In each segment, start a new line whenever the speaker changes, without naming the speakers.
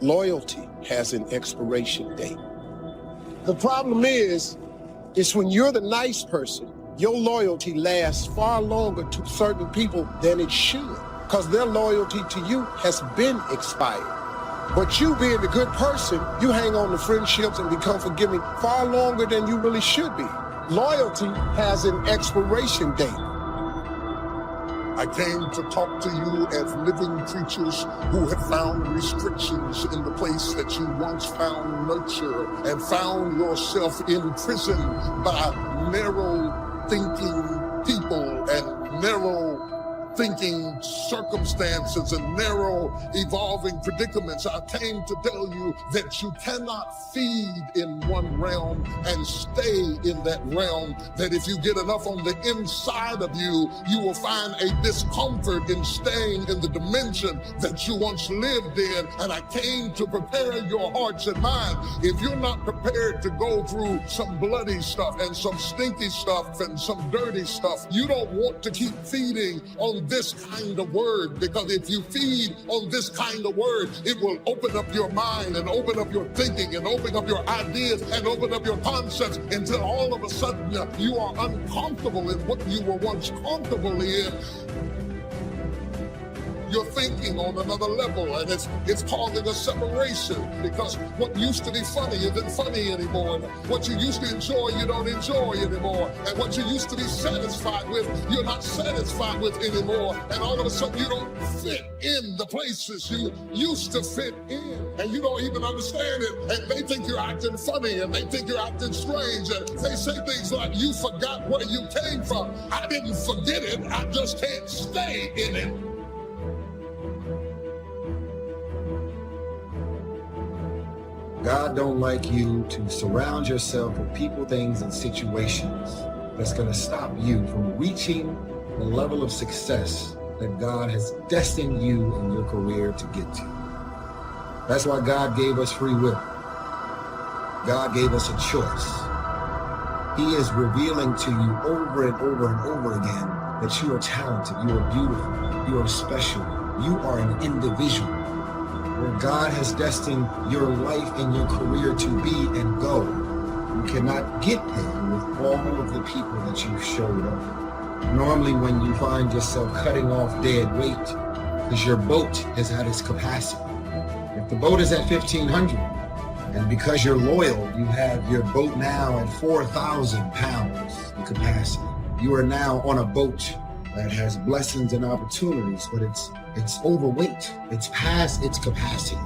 Loyalty has an expiration date. The problem is when you're the nice person, your loyalty lasts far longer to certain people than it should, because their loyalty to you has been expired. But you being a good person, you hang on to friendships and become forgiving far longer than you really should be. Loyalty has an expiration date.
I came to talk to you as living creatures who have found restrictions in the place that you once found nurture and found yourself imprisoned by narrow thinking people and narrow thinking circumstances and narrow evolving predicaments. I came to tell you that you cannot feed in one realm and stay in that realm, that if you get enough on the inside of you, you will find a discomfort in staying in the dimension that you once lived in. And I came to prepare your hearts and minds. If you're not prepared to go through some bloody stuff and some stinky stuff and some dirty stuff, you don't want to keep feeding on this kind of word, because if you feed on this kind of word, it will open up your mind and open up your thinking and open up your ideas and open up your concepts until all of a sudden you are uncomfortable in what you were once comfortable in. You're thinking on another level, and it's causing a separation, because what used to be funny isn't funny anymore. And what you used to enjoy, you don't enjoy anymore. And what you used to be satisfied with, you're not satisfied with anymore. And all of a sudden, you don't fit in the places you used to fit in. And you don't even understand it. And they think you're acting funny, and they think you're acting strange. And they say things like, you forgot where you came from. I didn't forget it. I just can't stay in it.
God don't like you to surround yourself with people, things, and situations that's going to stop you from reaching the level of success that God has destined you in your career to get to. That's why God gave us free will. God gave us a choice. He is revealing to you over and over and over again that you are talented, you are beautiful, you are special, you are an individual. Where God has destined your life and your career to be and go, you cannot get there with all of the people that you've showed up. Normally when you find yourself cutting off dead weight, because your boat is at its capacity. If the boat is at 1,500, and because you're loyal, you have your boat now at 4,000 pounds in capacity. You are now on a boat that has blessings and opportunities, but it's overweight. It's past its capacity,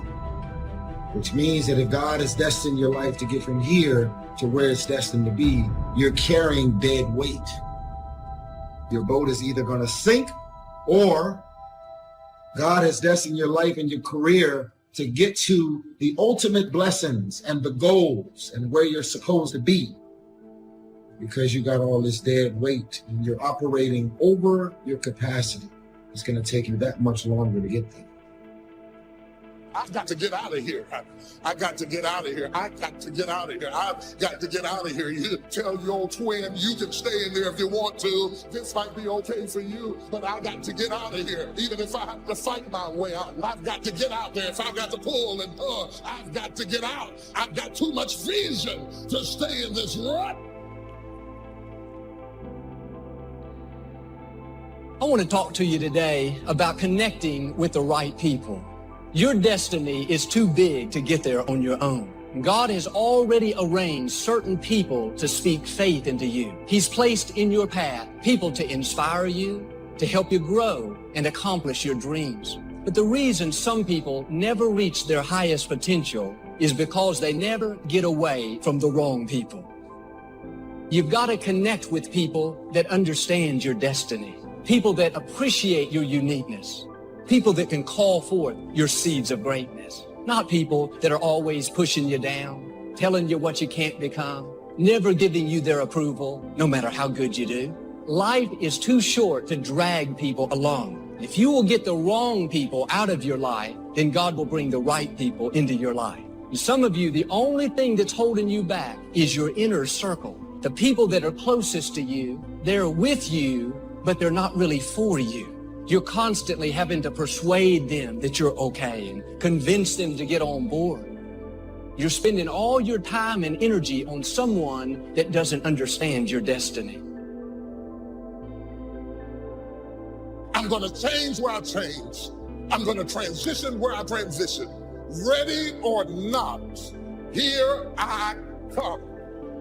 which means that if God has destined your life to get from here to where it's destined to be, you're carrying dead weight. Your boat is either going to sink, or God has destined your life and your career to get to the ultimate blessings and the goals and where you're supposed to be. Because you got all this dead weight and you're operating over your capacity, it's going to take you that much longer to get there.
I've got to get out of here. I got to get out of here. I got to get out of here. I've got to get out of here. You tell your twin you can stay in there if you want to. This might be okay for you, but I got to get out of here. Even if I have to fight my way out, I've got to get out there. If I've got to pull and pull, I've got to get out. I've got too much vision to stay in this rut.
I want to talk to you today about connecting with the right people. Your destiny is too big to get there on your own. God has already arranged certain people to speak faith into you. He's placed in your path people to inspire you, to help you grow and accomplish your dreams. But the reason some people never reach their highest potential is because they never get away from the wrong people. You've got to connect with people that understand your destiny. People that appreciate your uniqueness. People that can call forth your seeds of greatness. Not people that are always pushing you down, telling you what you can't become, never giving you their approval, no matter how good you do. Life is too short to drag people along. If you will get the wrong people out of your life, then God will bring the right people into your life. And some of you, the only thing that's holding you back is your inner circle. The people that are closest to you, they're with you, but they're not really for you. You're constantly having to persuade them that you're okay and convince them to get on board. You're spending all your time and energy on someone that doesn't understand your destiny.
I'm going to change where I change. I'm going to transition where I transition. Ready or not, here I come.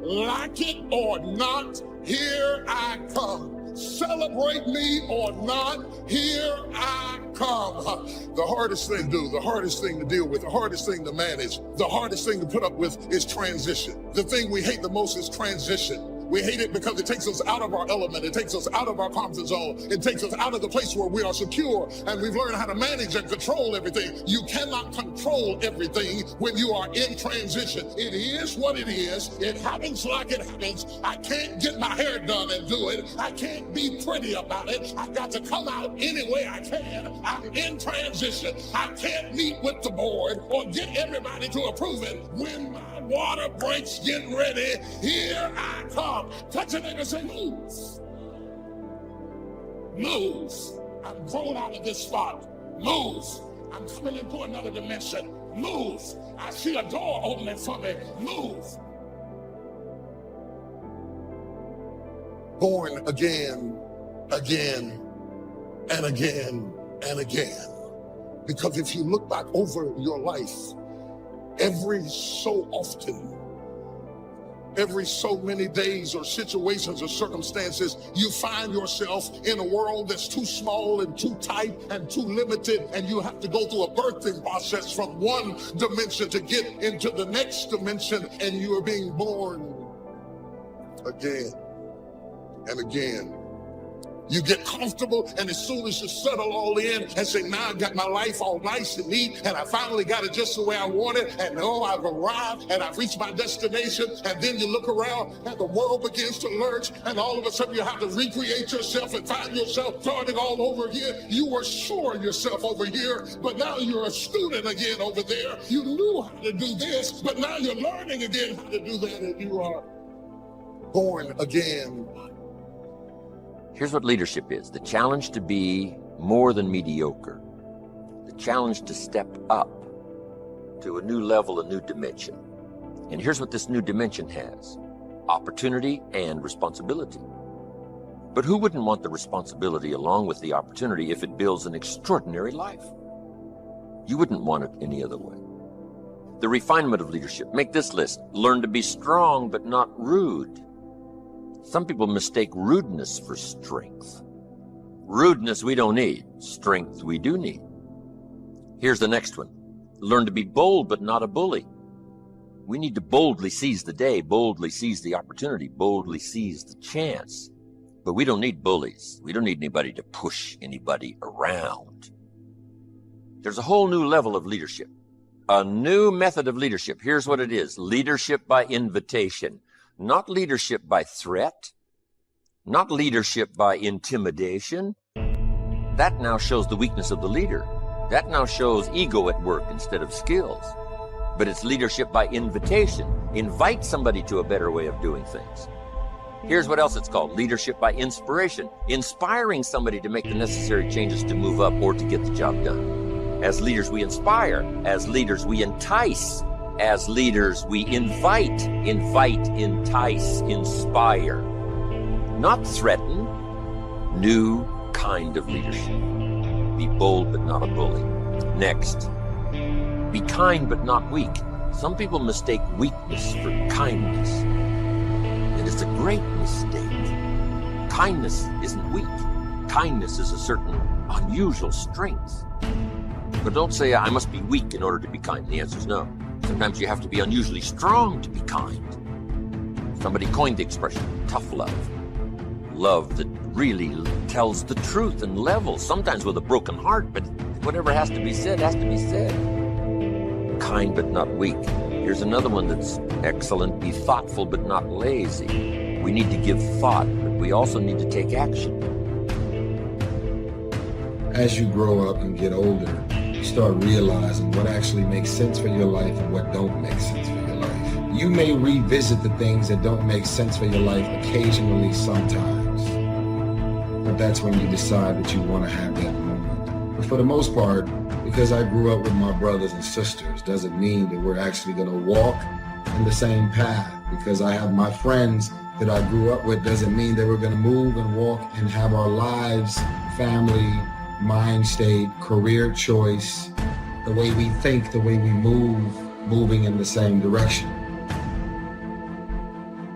Like it or not, here I come. Celebrate me or not, here I come. The hardest thing to do, the hardest thing to deal with, the hardest thing to manage, the hardest thing to put up with is transition. The thing we hate the most is transition. We hate it because it takes us out of our element. It takes us out of our comfort zone. It takes us out of the place where we are secure and we've learned how to manage and control everything. You cannot control everything when you are in transition. It is what it is. It happens like it happens. I can't get my hair done and do it. I can't be pretty about it. I've got to come out any way I can. I'm in transition. I can't meet with the board or get everybody to approve it. When my water breaks, get ready. Here I come. Touch it and say, move. Move. I'm grown out of this spot. Move. I'm coming into another dimension. Move. I see a door opening for me. Move. Born again, again, and again, and again. Because if you look back over your life, every so often, every so many days or situations or circumstances, you find yourself in a world that's too small and too tight and too limited, and you have to go through a birthing process from one dimension to get into the next dimension, and you are being born again and again. You get comfortable, and as soon as you settle all in and say, now I got my life all nice and neat, and I finally got it just the way I want it, and oh, I've arrived, and I've reached my destination, and then you look around, and the world begins to lurch, and all of a sudden you have to recreate yourself and find yourself starting all over again. You were sure yourself over here, but now you're a student again over there. You knew how to do this, but now you're learning again how to do that, and you are born again.
Here's what leadership is. The challenge to be more than mediocre. The challenge to step up to a new level, a new dimension. And here's what this new dimension has. Opportunity and responsibility. But who wouldn't want the responsibility along with the opportunity if it builds an extraordinary life? You wouldn't want it any other way. The refinement of leadership. Make this list. Learn to be strong but not rude. Some people mistake rudeness for strength. Rudeness we don't need. Strength we do need. Here's the next one. Learn to be bold but not a bully. We need to boldly seize the day, boldly seize the opportunity, boldly seize the chance. But we don't need bullies. We don't need anybody to push anybody around. There's a whole new level of leadership. A new method of leadership. Here's what it is. Leadership by invitation. Not leadership by threat, not leadership by intimidation. That now shows the weakness of the leader. That now shows ego at work instead of skills. But it's leadership by invitation. Invite somebody to a better way of doing things. Here's what else it's called. Leadership by inspiration. Inspiring somebody to make the necessary changes to move up or to get the job done. As leaders, we inspire. As leaders, we entice. As leaders, we invite, entice, inspire, not threaten. New kind of leadership. Be bold but not a bully. Next, be kind but not weak. Some people mistake weakness for kindness, and it's a great mistake. Kindness isn't weak. Kindness is a certain unusual strength. But don't say, I must be weak in order to be kind. The answer is no. Sometimes you have to be unusually strong to be kind. Somebody coined the expression, tough love. Love that really tells the truth and levels, sometimes with a broken heart, but whatever has to be said, has to be said. Kind but not weak. Here's another one that's excellent. Be thoughtful but not lazy. We need to give thought, but we also need to take action.
As you grow up and get older, you start realizing what actually makes sense for your life and what don't make sense for your life. You may revisit the things that don't make sense for your life occasionally sometimes, but that's when you decide that you want to have that But for the most part, because I grew up with my brothers and sisters, doesn't mean that we're actually going to walk in the same path. Because I have my friends that I grew up with doesn't mean that we're going to move and walk and have our lives, family, mind state, career choice, the way we think, the way we move, moving in the same direction.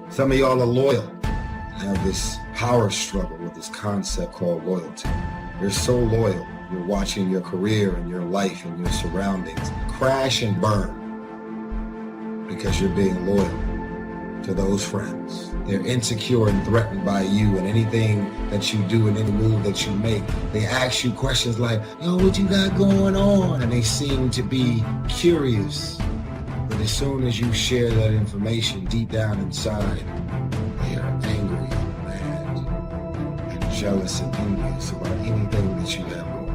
Some of y'all are loyal. Have this power struggle with this concept called loyalty. You're so loyal. You're watching your career and your life and your surroundings crash and burn because you're being loyal to those friends. They're insecure and threatened by you, and anything that you do and any move that you make, they ask you questions like, yo, what you got going on? And they seem to be curious. But as soon as you share that information deep down inside, they are angry, mad, and jealous and envious about anything that you have going.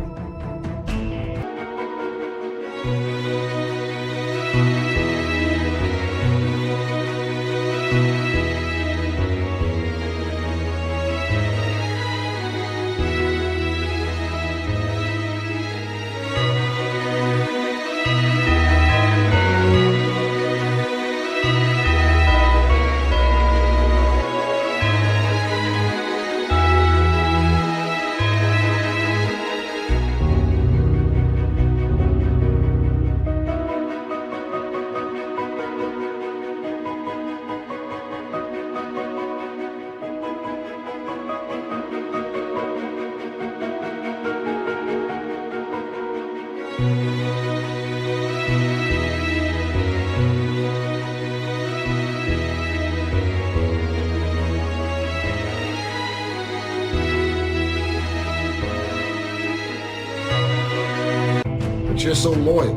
You're so loyal.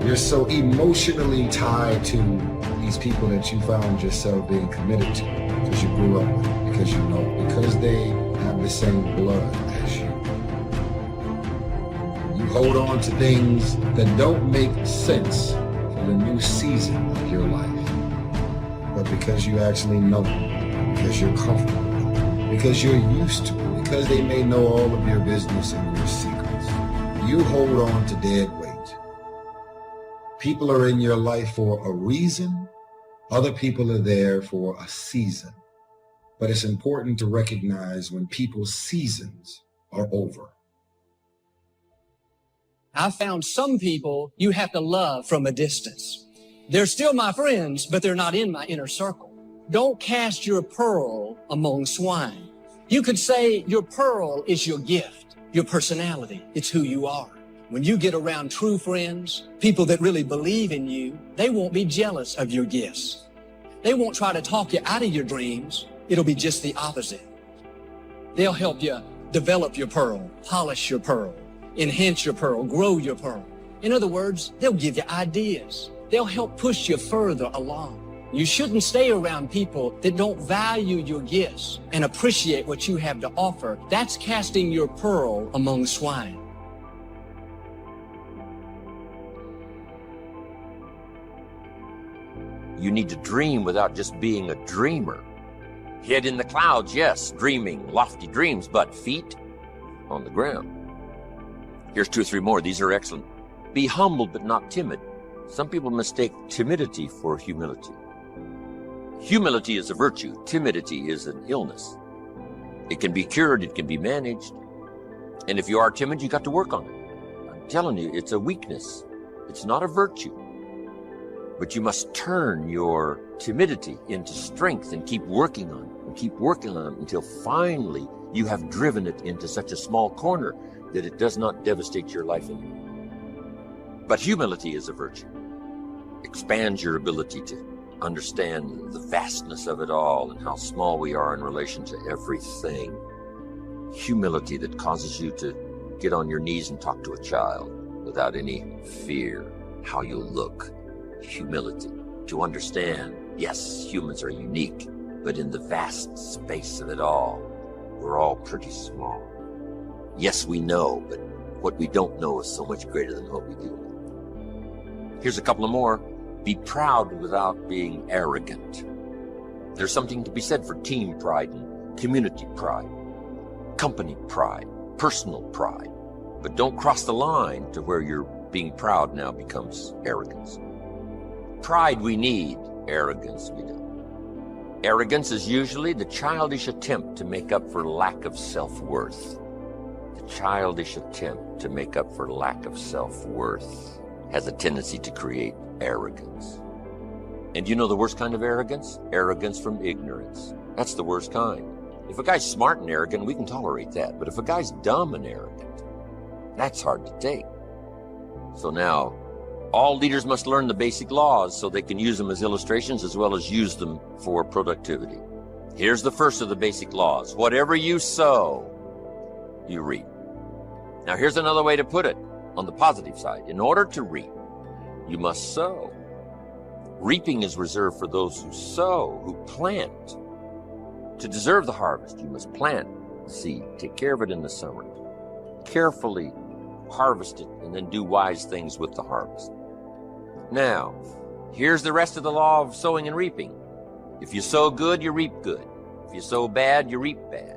You're so emotionally tied to these people that you found yourself being committed to because you grew up with, because you know, because they have the same blood as you. You hold on to things that don't make sense for the new season of your life. But because you actually know them, because you're comfortable with them, because you're used to it, because they may know all of your business and your secrets, you hold on to dead weight. People are in your life for a reason. Other people are there for a season. But it's important to recognize when people's seasons are over.
I found some people you have to love from a distance. They're still my friends, but they're not in my inner circle. Don't cast your pearl among swine. You could say your pearl is your gift, your personality. It's who you are. When you get around true friends, people that really believe in you, they won't be jealous of your gifts. They won't try to talk you out of your dreams. It'll be just the opposite. They'll help you develop your pearl, polish your pearl, enhance your pearl, grow your pearl. In other words, they'll give you ideas. They'll help push you further along. You shouldn't stay around people that don't value your gifts and appreciate what you have to offer. That's casting your pearl among swine.
You need to dream without just being a dreamer. Head in the clouds, yes, dreaming lofty dreams, but feet on the ground. Here's 2 or 3 more. These are excellent. Be humble but not timid. Some people mistake timidity for humility. Humility is a virtue. Timidity is an illness. It can be cured. It can be managed. And if you are timid, you got to work on it. I'm telling you, it's a weakness. It's not a virtue. But you must turn your timidity into strength and keep working on it and keep working on it until finally you have driven it into such a small corner that it does not devastate your life anymore. But humility is a virtue. Expands your ability to understand the vastness of it all and how small we are in relation to everything. Humility that causes you to get on your knees and talk to a child without any fear how you look. Humility to understand, yes, humans are unique, but in the vast space of it all, we're all pretty small. Yes, we know, but what we don't know is so much greater than what we do. Here's a couple of more. Be proud without being arrogant. There's something to be said for team pride and community pride, company pride, personal pride. But don't cross the line to where your being proud now becomes arrogance. Pride we need, arrogance we don't. Arrogance is usually the childish attempt to make up for lack of self-worth. The childish attempt to make up for lack of self-worth has a tendency to create arrogance. And you know the worst kind of arrogance? Arrogance from ignorance. That's the worst kind. If a guy's smart and arrogant, we can tolerate that. But if a guy's dumb and arrogant, that's hard to take. So now, all leaders must learn the basic laws so they can use them as illustrations as well as use them for productivity. Here's the first of the basic laws. Whatever you sow, you reap. Now here's another way to put it on the positive side. In order to reap, you must sow. Reaping is reserved for those who sow, who plant. To deserve the harvest, you must plant the seed, take care of it in the summer, carefully harvest it, and then do wise things with the harvest. Now, here's the rest of the law of sowing and reaping. If you sow good, you reap good. If you sow bad, you reap bad.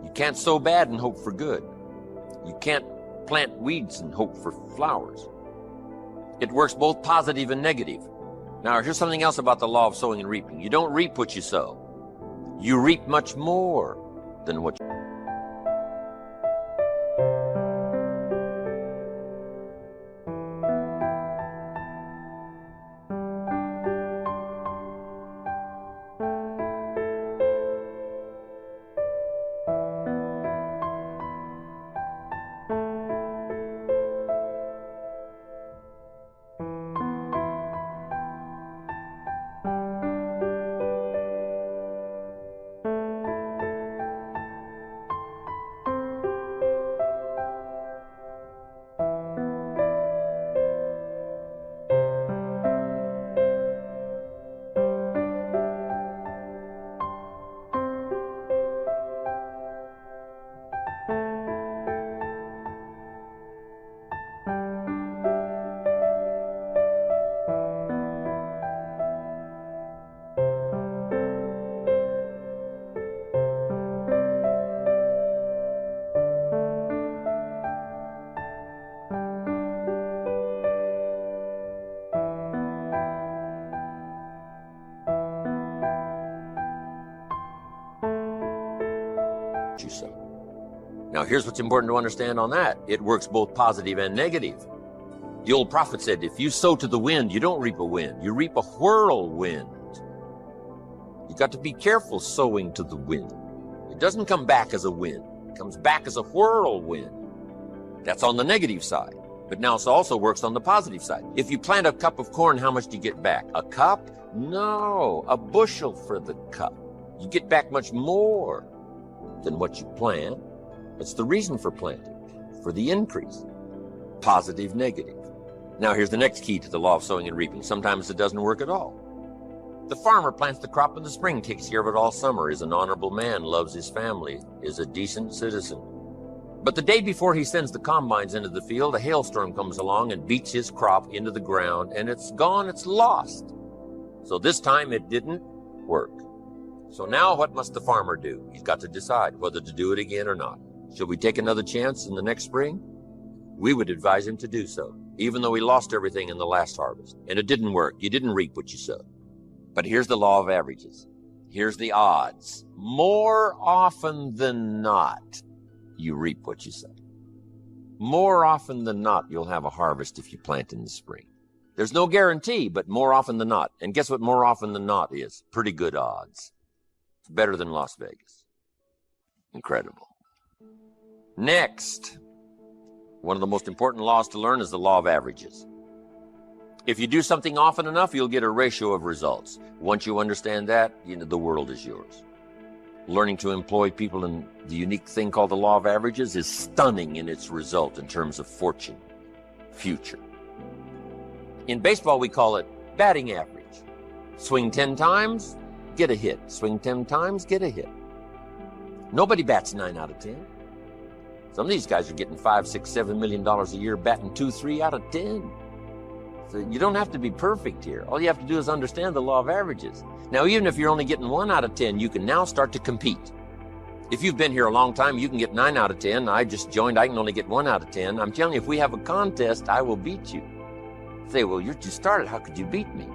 You can't sow bad and hope for good. You can't plant weeds and hope for flowers. It works both positive and negative. Now, here's something else about the law of sowing and reaping. You don't reap what you sow. You reap much more than what you sow. Now, here's what's important to understand on that. It works both positive and negative. The old prophet said, if you sow to the wind, you don't reap a wind. You reap a whirlwind. You got to be careful sowing to the wind. It doesn't come back as a wind. It comes back as a whirlwind. That's on the negative side. But now it also works on the positive side. If you plant a cup of corn, how much do you get back? A cup? No, a bushel for the cup. You get back much more than what you plant. That's the reason for planting, for the increase. Positive, negative. Now here's the next key to the law of sowing and reaping. Sometimes it doesn't work at all. The farmer plants the crop in the spring, takes care of it all summer, is an honorable man, loves his family, is a decent citizen. But the day before he sends the combines into the field, a hailstorm comes along and beats his crop into the ground, and it's gone, it's lost. So this time it didn't work. So now what must the farmer do? He's got to decide whether to do it again or not. Should we take another chance in the next spring? We would advise him to do so, even though he lost everything in the last harvest. And it didn't work. You didn't reap what you sowed. But here's the law of averages. Here's the odds. More often than not, you reap what you sow. More often than not, you'll have a harvest if you plant in the spring. There's no guarantee, but more often than not. And guess what more often than not is? Pretty good odds. It's better than Las Vegas. Incredible. Next, one of the most important laws to learn is the law of averages. If you do something often enough, you'll get a ratio of results. Once you understand that, the world is yours. Learning to employ people in the unique thing called the law of averages is stunning in its result in terms of fortune, future. In baseball, we call it batting average. Swing 10 times, get a hit. Swing 10 times, get a hit. Nobody bats 9 out of 10. Some of these guys are getting $5, $6, $7 million a year, batting 2, 3 out of 10. So you don't have to be perfect here. All you have to do is understand the law of averages. Now, even if you're only getting 1 out of 10, you can now start to compete. If you've been here a long time, you can get 9 out of 10. I just joined, I can only get 1 out of 10. I'm telling you, if we have a contest, I will beat you. Say, well, you just started, how could you beat me?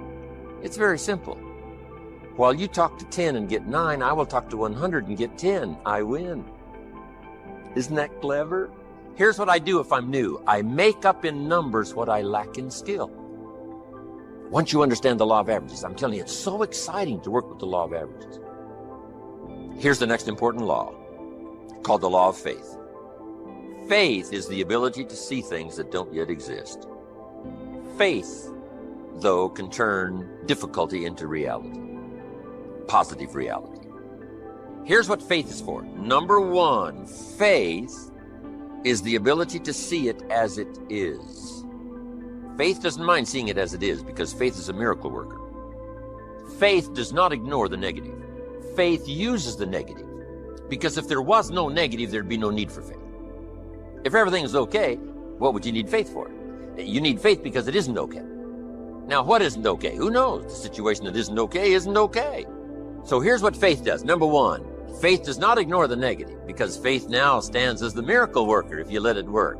It's very simple. While you talk to 10 and get 9, I will talk to 100 and get 10. I win. Isn't that clever? Here's what I do if I'm new. I make up in numbers what I lack in skill. Once you understand the law of averages, I'm telling you, it's so exciting to work with the law of averages. Here's the next important law, called the law of faith. Faith is the ability to see things that don't yet exist. Faith, though, can turn difficulty into reality, positive reality. Here's what faith is for. Number 1, faith is the ability to see it as it is. Faith doesn't mind seeing it as it is because faith is a miracle worker. Faith does not ignore the negative. Faith uses the negative because if there was no negative, there'd be no need for faith. If everything's okay, what would you need faith for? You need faith because it isn't okay. Now, what isn't okay? Who knows? The situation that isn't okay. So here's what faith does. Number 1, faith does not ignore the negative because faith now stands as the miracle worker if you let it work.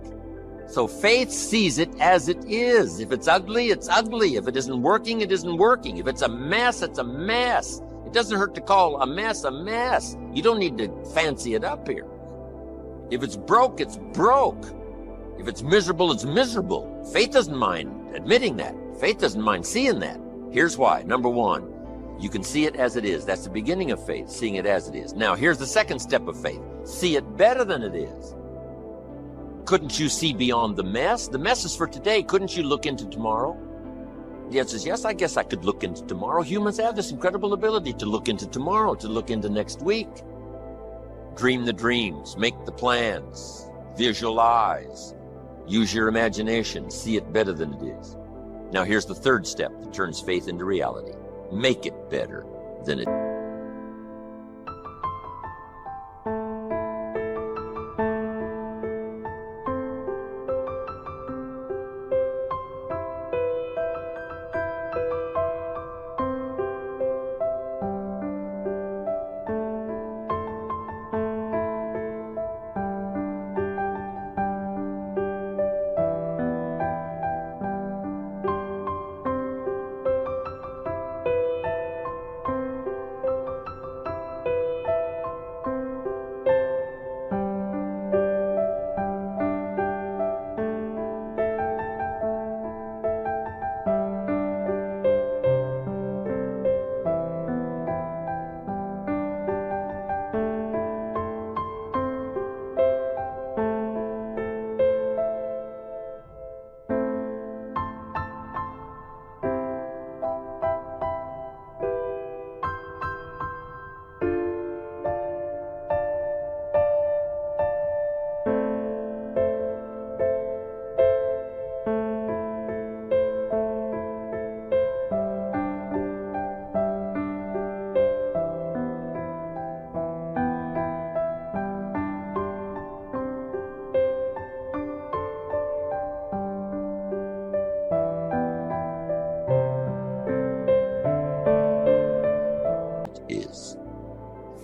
So faith sees it as it is. If it's ugly, it's ugly. If it isn't working, it isn't working. If it's a mess, it's a mess. It doesn't hurt to call a mess a mess. You don't need to fancy it up here. If it's broke, it's broke. If it's miserable, it's miserable. Faith doesn't mind admitting that. Faith doesn't mind seeing that. Here's why. Number 1, you can see it as it is. That's the beginning of faith, seeing it as it is. Now, here's the second step of faith. See it better than it is. Couldn't you see beyond the mess? The mess is for today. Couldn't you look into tomorrow? The answer is yes, I guess I could look into tomorrow. Humans have this incredible ability to look into tomorrow, to look into next week. Dream the dreams, make the plans, visualize, use your imagination, see it better than it is. Now here's the third step that turns faith into reality. Make it better than it is.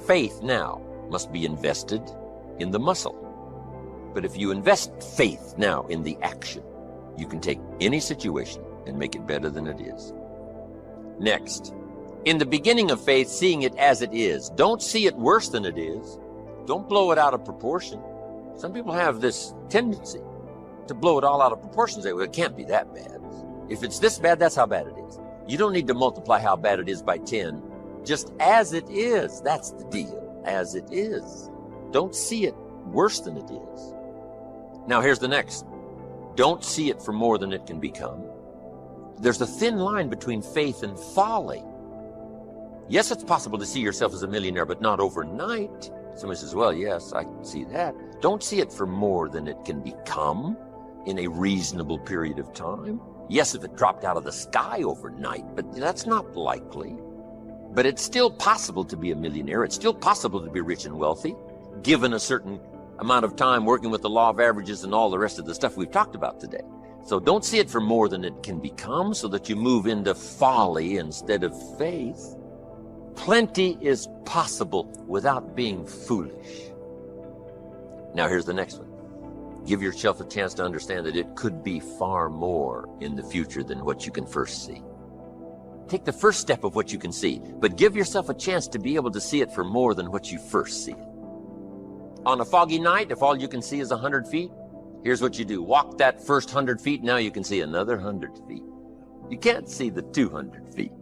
Faith now must be invested in the muscle. But if you invest faith now in the action, you can take any situation and make it better than it is. Next, in the beginning of faith, seeing it as it is. Don't see it worse than it is. Don't blow it out of proportion. Some people have this tendency to blow it all out of proportion. Say, well, it can't be that bad. If it's this bad, that's how bad it is. You don't need to multiply how bad it is by 10. Just as it is. That's the deal. As it is. Don't see it worse than it is. Now here's the next. Don't see it for more than it can become. There's a thin line between faith and folly. Yes, it's possible to see yourself as a millionaire, but not overnight. Somebody says, well, yes, I can see that. Don't see it for more than it can become in a reasonable period of time. Yes, if it dropped out of the sky overnight, but that's not likely. But it's still possible to be a millionaire. It's still possible to be rich and wealthy, given a certain amount of time working with the law of averages and all the rest of the stuff we've talked about today. So don't see it for more than it can become so that you move into folly instead of faith. Plenty is possible without being foolish. Now here's the next one. Give yourself a chance to understand that it could be far more in the future than what you can first see. Take the first step of what you can see, but give yourself a chance to be able to see it for more than what you first see it. On a foggy night, if all you can see is 100 feet, here's what you do. Walk that first 100 feet, now you can see another 100 feet. You can't see the 200 feet.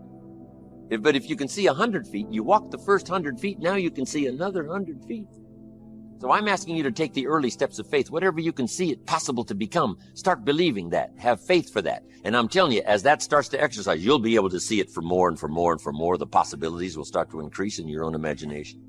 But if you can see 100 feet, you walk the first 100 feet, now you can see another 100 feet. So I'm asking you to take the early steps of faith. Whatever you can see it possible to become, start believing that. Have faith for that. And I'm telling you, as that starts to exercise, you'll be able to see it for more and for more and for more. The possibilities will start to increase in your own imagination.